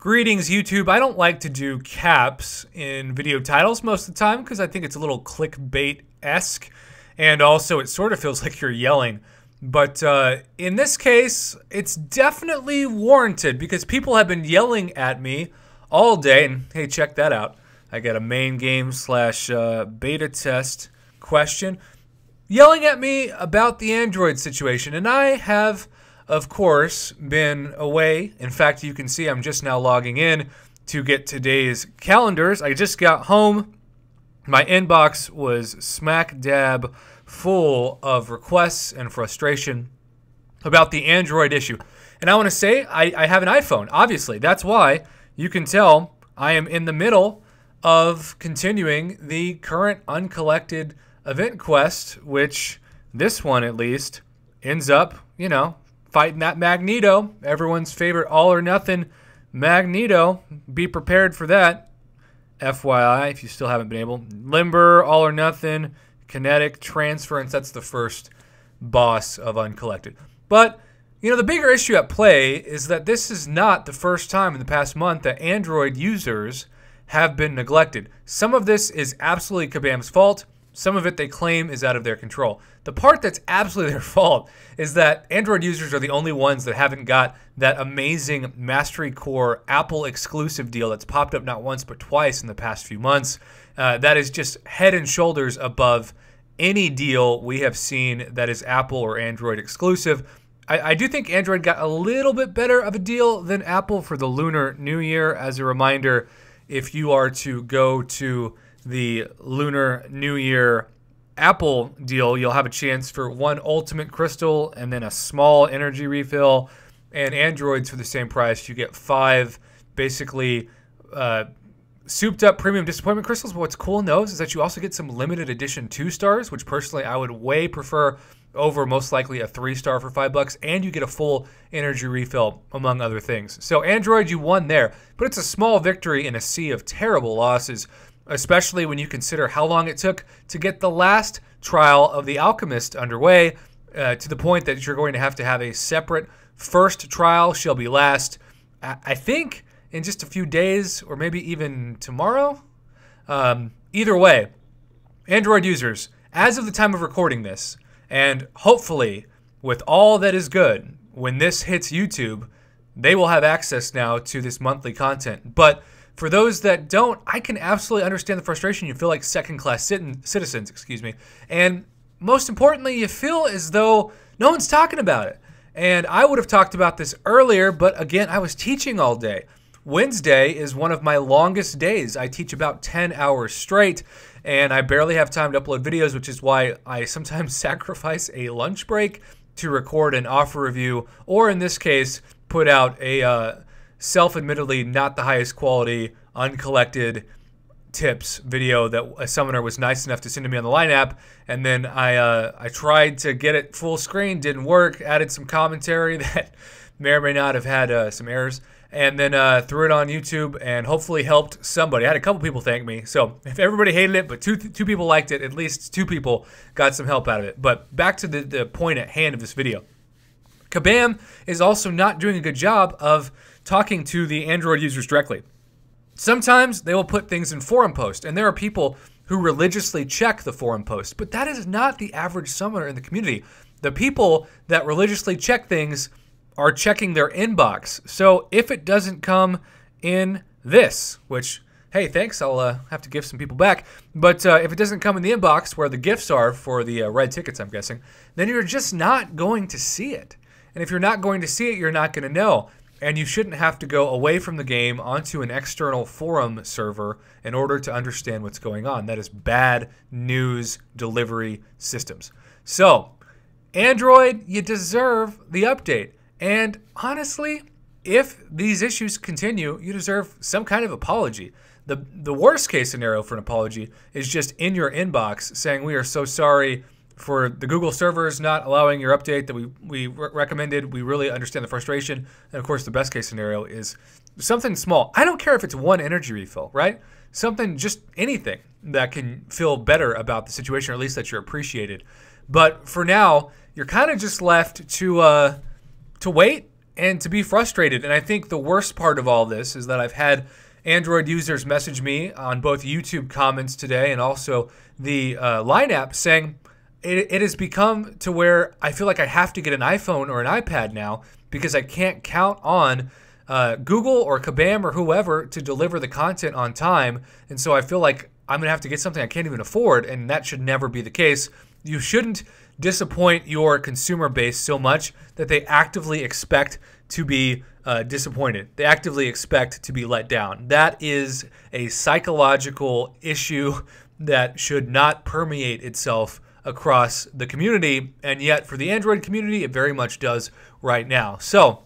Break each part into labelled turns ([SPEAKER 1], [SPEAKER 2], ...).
[SPEAKER 1] Greetings, YouTube. I don't like to do caps in video titles most of the time because I think it's a little clickbait-esque, and also it sort of feels like you're yelling. But in this case, it's definitely warranted because people have been yelling at me all day. And hey, check that out. I got a main game / beta test question yelling at me about the Android situation. And I have, of course, been away. In fact, you can see I'm just now logging in to get today's calendars. I just got home. My inbox was smack dab full of requests and frustration about the Android issue. And I want to say I have an iPhone, obviously. That's why you can tell I am in the middle of continuing the current Uncollected Event quest, which this one at least ends up, you know, fighting that Magneto, everyone's favorite all or nothing Magneto. Be prepared for that. FYI, if you still haven't been able. Limber, all or nothing, kinetic, transference. That's the first boss of Uncollected. But, you know, the bigger issue at play is that this is not the first time in the past month that Android users have been neglected. Some of this is absolutely Kabam's fault. Some of it they claim is out of their control. The part that's absolutely their fault is that Android users are the only ones that haven't got that amazing Mastery Core Apple exclusive deal that's popped up not once but twice in the past few months. That is just head and shoulders above any deal we have seen that is Apple or Android exclusive. I do think Android got a little bit better of a deal than Apple for the Lunar New Year. As a reminder, if you are to go to the Lunar New Year Apple deal, you'll have a chance for 1 ultimate crystal and then a small energy refill. And Androids for the same price, you get 5 basically souped up premium disappointment crystals. But what's cool in those is that you also get some limited edition 2-stars, which personally I would way prefer over most likely a 3-star for $5, and you get a full energy refill, among other things. So Android, you won there, but it's a small victory in a sea of terrible losses, especially when you consider how long it took to get the last trial of The Alchemist underway, to the point that you're going to have a separate first trial shall be last, I think, in just a few days, or maybe even tomorrow. Either way, Android users, as of the time of recording this, and hopefully with all that is good, when this hits YouTube, they will have access now to this monthly content. But for those that don't, I can absolutely understand the frustration. You feel like second-class citizens, and most importantly, you feel as though no one's talking about it. And I would have talked about this earlier, but again, I was teaching all day. Wednesday is one of my longest days. I teach about 10 hours straight, and I barely have time to upload videos, which is why I sometimes sacrifice a lunch break to record an offer review, or in this case, put out a self-admittedly not the highest quality uncollected tips video that a summoner was nice enough to send to me on the Line app. And then I tried to get it full screen, didn't work, added some commentary that may or may not have had some errors, and then threw it on YouTube and hopefully helped somebody. I had a couple people thank me. So if everybody hated it, but two people liked it, at least 2 people got some help out of it. But back to the point at hand of this video. Kabam is also not doing a good job of talking to the Android users directly. Sometimes they will put things in forum posts, and there are people who religiously check the forum posts, but that is not the average summoner in the community. The people that religiously check things are checking their inbox. So if it doesn't come in this, which, hey, thanks, I'll have to give some people back, but if it doesn't come in the inbox where the gifts are for the red tickets, I'm guessing, then you're just not going to see it. And if you're not going to see it, you're not going to know. And you shouldn't have to go away from the game onto an external forum server in order to understand what's going on. That is bad news delivery systems. So, Android, you deserve the update. And honestly, if these issues continue, you deserve some kind of apology. The worst case scenario for an apology is just in your inbox saying, we are so sorry for the Google servers not allowing your update that we recommended. We really understand the frustration. And of course, the best case scenario is something small. I don't care if it's 1 energy refill, right? Something, just anything that can feel better about the situation, or at least that you're appreciated. But for now, you're kind of just left to wait and to be frustrated. And I think the worst part of all this is that I've had Android users message me on both YouTube comments today and also the Line app saying it has become to where I feel like I have to get an iPhone or an iPad now because I can't count on Google or Kabam or whoever to deliver the content on time. And so I feel like I'm going to have to get something I can't even afford, and that should never be the case. You shouldn't disappoint your consumer base so much that they actively expect to be disappointed. They actively expect to be let down. That is a psychological issue that should not permeate itself across the community, and yet for the Android community, it very much does right now. So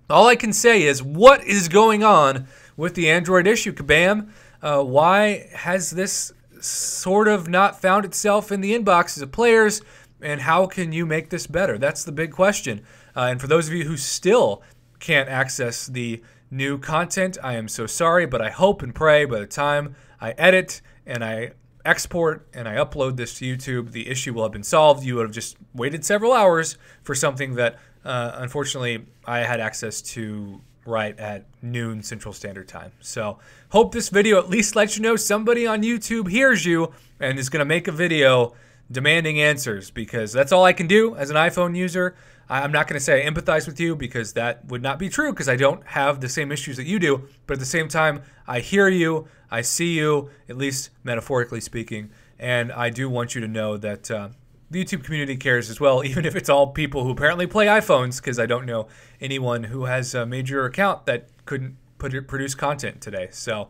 [SPEAKER 1] all I can say is, what is going on with the Android issue, Kabam? Why has this sort of not found itself in the inboxes of players, and how can you make this better? That's the big question. And for those of you who still can't access the new content, I am so sorry, but I hope and pray by the time I edit and I export and I upload this to YouTube, the issue will have been solved. You would have just waited several hours for something that unfortunately I had access to right at noon Central Standard Time. So hope this video at least lets you know somebody on YouTube hears you and is going to make a video demanding answers, because that's all I can do as an iPhone user. I'm not going to say I empathize with you, because that would not be true, because I don't have the same issues that you do. But at the same time, I hear you, I see you, at least metaphorically speaking, and I do want you to know that the YouTube community cares as well, even if it's all people who apparently play iPhones, because I don't know anyone who has a major account that couldn't produce content today. So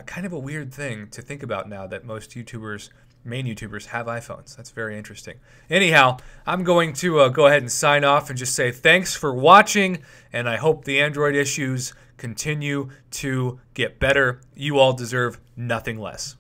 [SPEAKER 1] kind of a weird thing to think about now that most YouTubers, main YouTubers, have iPhones. That's very interesting. Anyhow, I'm going to go ahead and sign off and just say thanks for watching, and I hope the Android issues continue to get better. You all deserve nothing less.